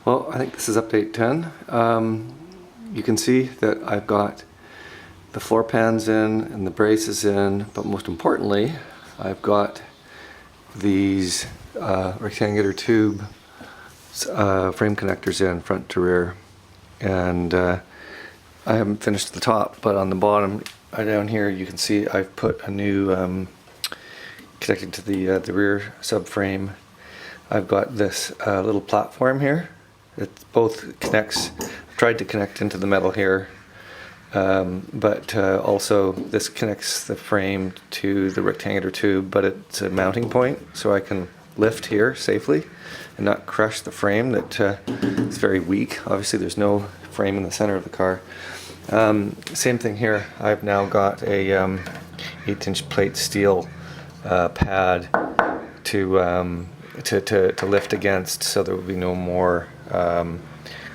Well, I think this is update 10. You can see that I've got the floor pans in and the braces in, but most importantly, I've got these rectangular tube frame connectors in, front to rear. And I haven't finished the top, but on the bottom, down here, you can see I've put a new connecting to the rear subframe. I've got this little platform here. It both connects, tried to connect into the metal here, but also this connects the frame to the rectangular tube, but it's a mounting point, so I can lift here safely and not crush the frame that is very weak. Obviously there's no frame in the center of the car. Same thing here. I've now got a 1/8" plate steel pad to lift against, so there will be no more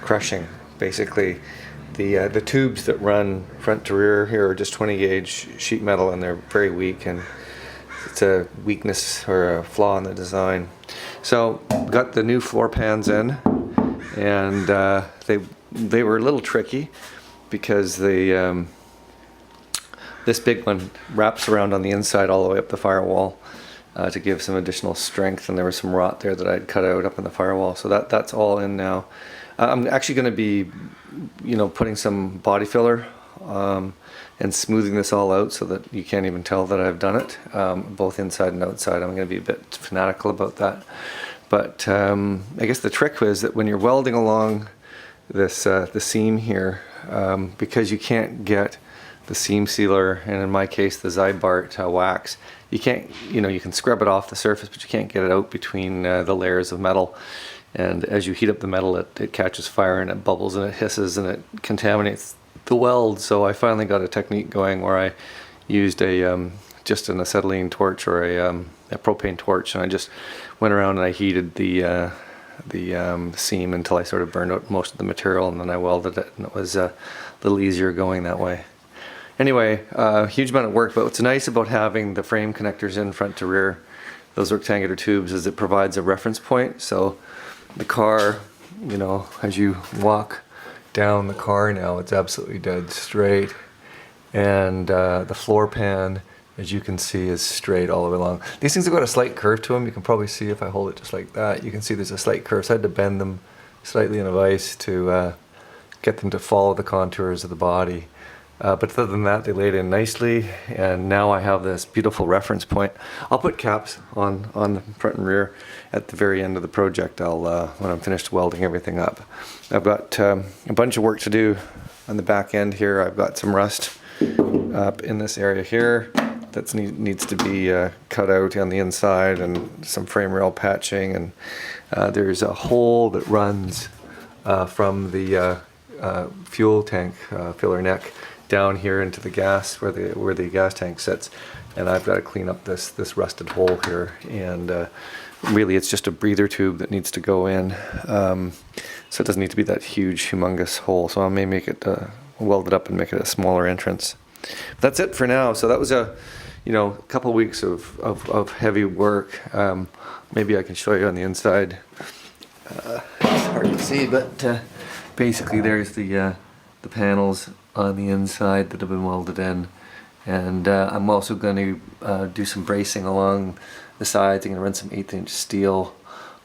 crushing. Basically, the tubes that run front to rear here are just 20 gauge sheet metal, and they're very weak, and it's a weakness or a flaw in the design. So got the new floor pans in, and they were a little tricky because this big one wraps around on the inside all the way up the firewall to give some additional strength, and there was some rot there that I'd cut out up in the firewall, so that's all in now. I'm actually going to be, putting some body filler and smoothing this all out so that you can't even tell that I've done it, both inside and outside. I'm going to be a bit fanatical about that. But I guess the trick was that when you're welding along this the seam here, because you can't get the seam sealer, and in my case the Zybart wax, you can't, you can scrub it off the surface, but you can't get it out between the layers of metal. And as you heat up the metal, it catches fire and it bubbles and it hisses and it contaminates the weld. So I finally got a technique going where I used just an acetylene torch or a propane torch, and I just went around and I heated the seam until I sort of burned out most of the material, and then I welded it, and it was a little easier going that way. Anyway, huge amount of work, but what's nice about having the frame connectors in front to rear, those rectangular tubes, is it provides a reference point. So the car, as you walk down the car now, it's absolutely dead straight, and the floor pan, as you can see, is straight all the way along. These things have got a slight curve to them. You can probably see if I hold it just like that, you can see there's a slight curve, so I had to bend them slightly in a vise to get them to follow the contours of the body. But other than that, they laid in nicely, and now I have this beautiful reference point. I'll put caps on the front and rear at the very end of the project. When I'm finished welding everything up. I've got a bunch of work to do on the back end here. I've got some rust up in this area here that needs to be cut out on the inside, and some frame rail patching, and there's a hole that runs from the fuel tank filler neck down here into the gas, where the gas tank sits, and I've got to clean up this rusted hole here, and really it's just a breather tube that needs to go in, so it doesn't need to be that huge humongous hole. So I may make it weld it up and make it a smaller entrance. But that's it for now. So that was a couple weeks of heavy work. Maybe I can show you on the inside. It's hard to see, but basically there's the panels on the inside that have been welded in, and I'm also going to do some bracing along the sides. I'm going to run some 1/8" steel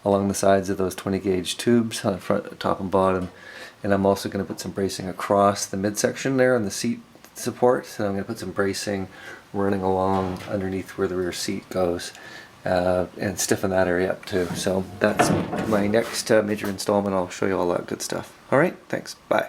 along the sides of those 20 gauge tubes on the front, top and bottom, and I'm also going to put some bracing across the midsection there on the seat support. So I'm going to put some bracing running along underneath where the rear seat goes, and stiffen that area up too. So that's my next major installment. I'll show you all that good stuff. Alright, thanks, bye.